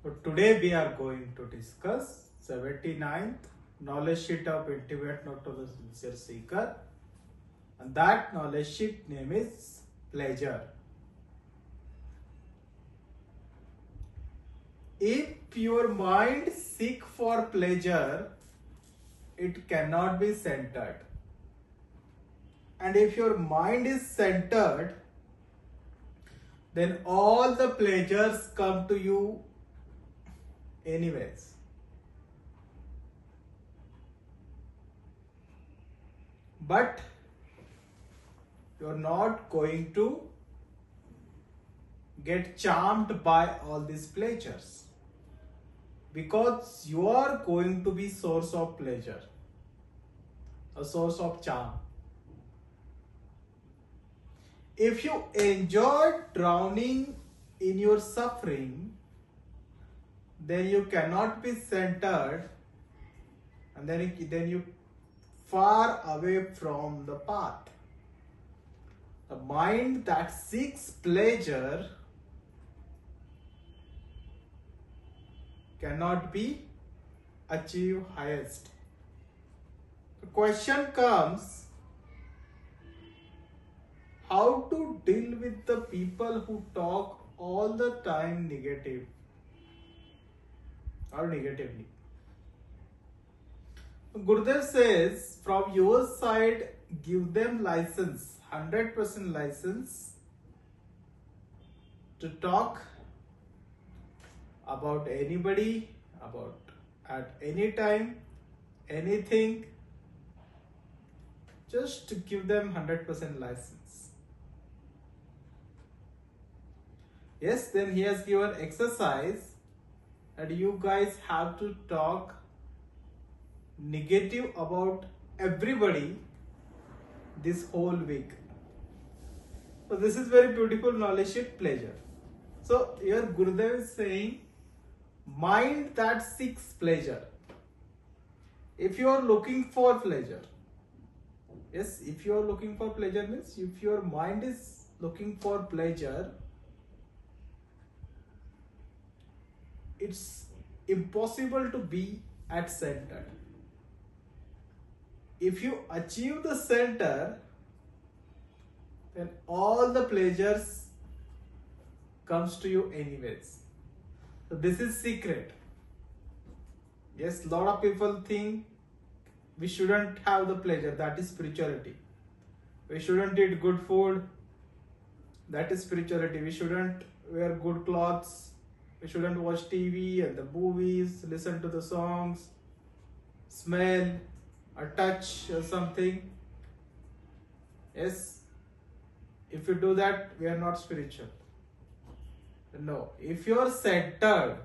So today we are going to discuss 79th knowledge sheet of intimate note to the sincere seeker, and that knowledge sheet name is pleasure. If your mind seek for pleasure, it cannot be centered. And if your mind is centered, then all the pleasures come to you anyways. But you're not going to get charmed by all these pleasures, because you are going to be source of pleasure, a source of charm. If you enjoy drowning in your suffering, then you cannot be centered, and then you far away from the path. The mind that seeks pleasure cannot be achieve highest. The question comes, how to deal with the people who talk all the time negative or negatively? Gurudev says, from your side, give them license, 100% license to talk about anybody, about at any time, anything. Just to give them 100% license. Yes, then he has given exercise that you guys have to talk negative about everybody this whole week. So this is very beautiful knowledge sheet, pleasure. So here Gurudev is saying, mind that seeks pleasure. If you are looking for pleasure, yes, if you are looking for pleasure means if your mind is looking for pleasure, it's impossible to be at center. If you achieve the center, then all the pleasures comes to you anyways. So this is secret. Yes, lot of people think we shouldn't have the pleasure, that is spirituality. We shouldn't eat good food, that is spirituality. We shouldn't wear good clothes, we shouldn't watch TV and the movies, listen to the songs, smell or touch or something. Yes, if you do that, we are not spiritual. No, if you are centered,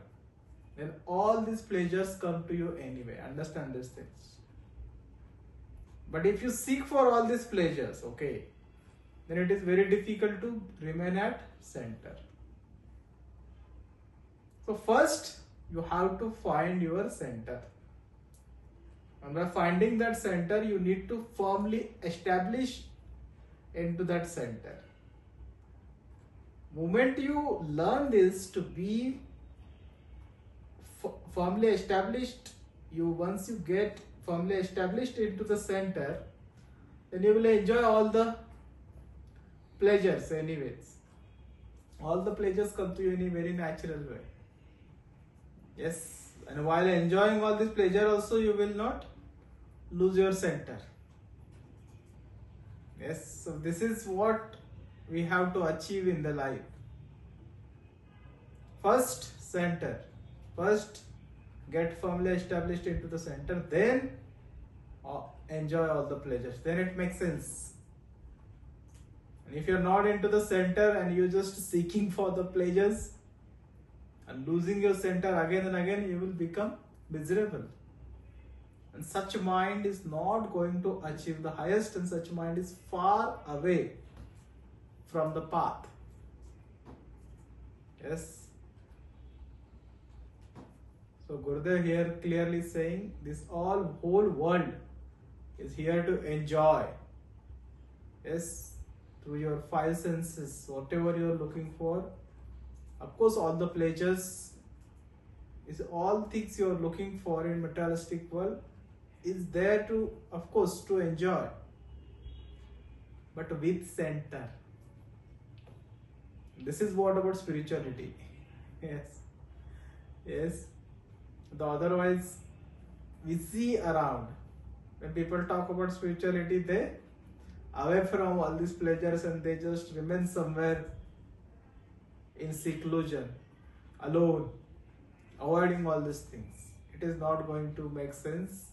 then all these pleasures come to you anyway. Understand these things. But if you seek for all these pleasures, okay, then it is very difficult to remain at center. So first, you have to find your center. And by finding that center, you need to firmly establish into that center. Moment you learn this to be firmly established, once you get firmly established into the center, then you will enjoy all the pleasures anyways. All the pleasures come to you in a very natural way. Yes, and while enjoying all this pleasure also, you will not lose your center. Yes, so this is what we have to achieve in the life. First, center. First, get firmly established into the center, then enjoy all the pleasures. Then it makes sense. And if you're not into the center and you're just seeking for the pleasures and losing your center again and again, you will become miserable. And such mind is not going to achieve the highest, and such mind is far away from the path. Yes. So Gurudev here clearly saying this whole world is here to enjoy. Yes, through your five senses, whatever you are looking for. Of course, all the pleasures is all things you are looking for in materialistic world is there to, of course, to enjoy, but with center. This is what about spirituality. Yes, yes. The otherwise we see around when people talk about spirituality, they away from all these pleasures and they just remain somewhere in seclusion, alone, avoiding all these things. It is not going to make sense.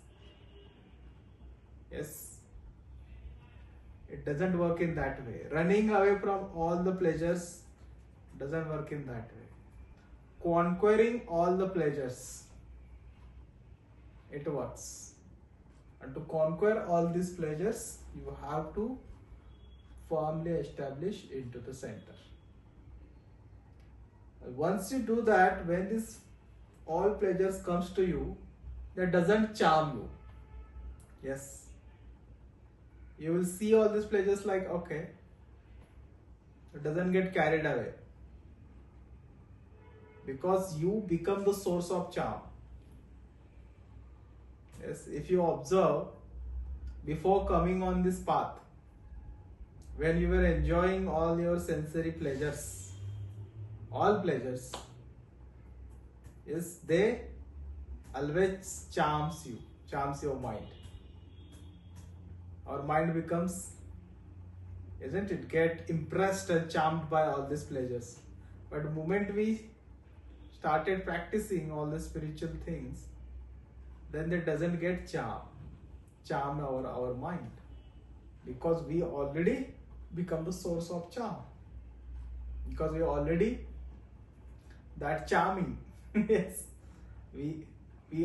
Yes, it doesn't work in that way. Running away from all the pleasures doesn't work in that way. Conquering all the pleasures, it works. And to conquer all these pleasures, you have to firmly establish into the center. Once you do that, when this all pleasures comes to you, that doesn't charm you. Yes, you will see all these pleasures like, okay, it doesn't get carried away, because you become the source of charm. Yes, if you observe, before coming on this path, when you were enjoying all your sensory pleasures, all pleasures, yes, they always charms you, charms your mind. Our mind becomes, isn't it, get impressed and charmed by all these pleasures. But the moment we started practicing all the spiritual things, then it doesn't get charm our mind, because we already become the source of charm, because we already that charming. Yes, we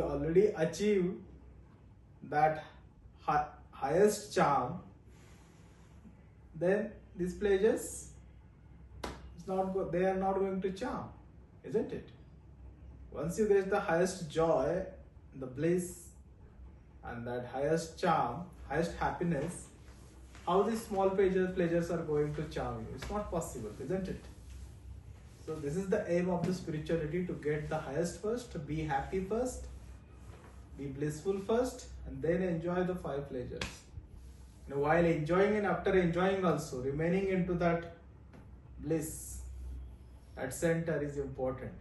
already achieve that highest charm. Then these pleasures, they are not going to charm, isn't it? Once you get the highest joy, the bliss, and that highest charm, highest happiness, how these small pleasures are going to charm you? It's not possible, isn't it? So this is the aim of the spirituality, to get the highest first, to be happy first, be blissful first, and then enjoy the 5 pleasures. Now, while enjoying and after enjoying also, remaining into that bliss, that center is important.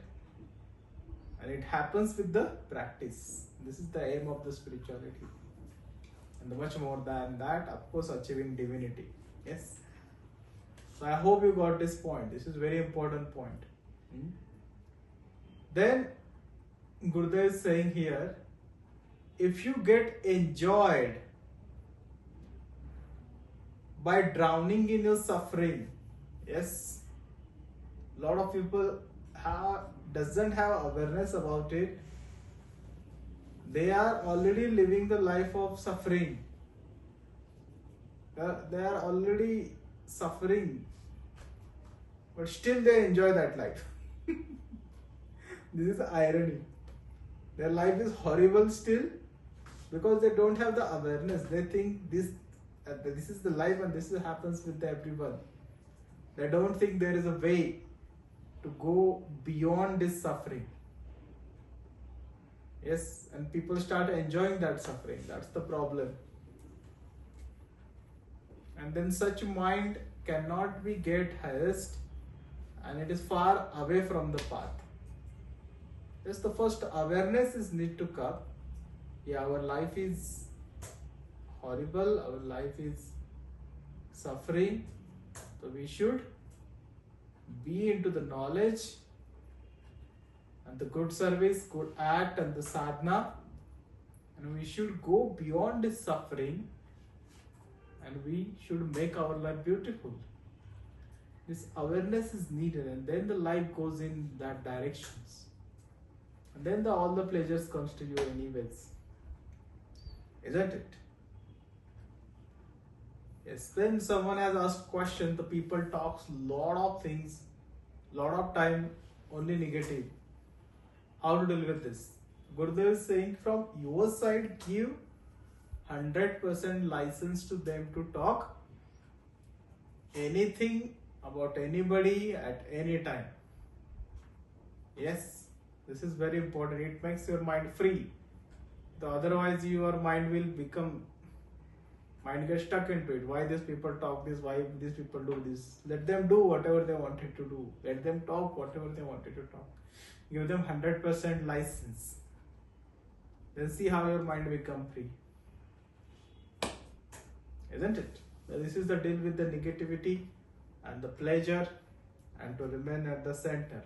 And it happens with the practice. This is the aim of the spirituality. And much more than that, of course, achieving divinity. Yes. So I hope you got this point. This is a very important point. Then Gurudev is saying here, if you get enjoyed by drowning in your suffering, yes, a lot of people doesn't have awareness about it. They are already living the life of suffering. They are already suffering, but still they enjoy that life. This is the irony. Their life is horrible still, because they don't have the awareness. They think this is the life and this happens with everyone. They don't think there is a way to go beyond this suffering. Yes, and people start enjoying that suffering. That's the problem. And then such mind cannot be get highest, and it is far away from the path. Just the first awareness is need to come. Yeah, our life is horrible, our life is suffering, so we should be into the knowledge and the good service, good act and the sadhana, and we should go beyond this suffering, and we should make our life beautiful. This awareness is needed, and then the life goes in that directions, and then all the pleasures comes to you anyways, isn't it? Yes. Then someone has asked question. The people talks lot of things, lot of time only negative. How to deal with this? Gurudev is saying, from your side, give 100% license to them to talk anything about anybody at any time. Yes, This is very important. It makes your mind free. Otherwise, your mind will become, mind gets stuck into it. Why these people talk this? Why these people do this? Let them do whatever they wanted to do. Let them talk whatever they wanted to talk. Give them 100% license. Then see how your mind become free. Isn't it? So this is the deal with the negativity and the pleasure, and to remain at the center.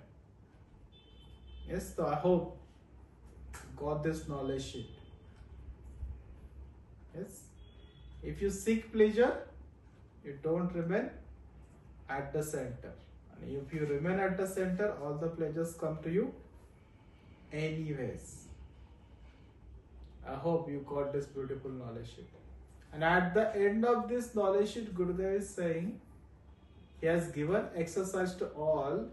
Yes, so I hope you got this knowledge sheet. Yes. If you seek pleasure, you don't remain at the center. And if you remain at the center, all the pleasures come to you anyways. I hope you got this beautiful knowledge sheet. And at the end of this knowledge sheet, Gurudev is saying, he has given exercise to all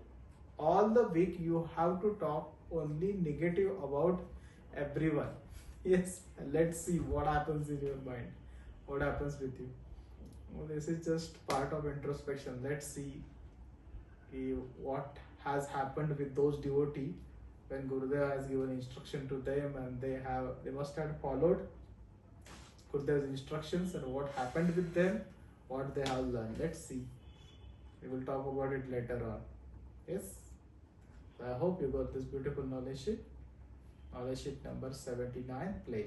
the week you have to talk only negative about everyone. Yes, let's see what happens in your mind. What happens with you. Well, this is just part of introspection. Let's see what has happened with those devotees when Gurudev has given instruction to them, and they must have followed Gurudev's instructions, and what happened with them, what they have learned. Let's see. We will talk about it later on. Yes. So I hope you got this beautiful knowledge sheet. Knowledge sheet number 79. Pleasure.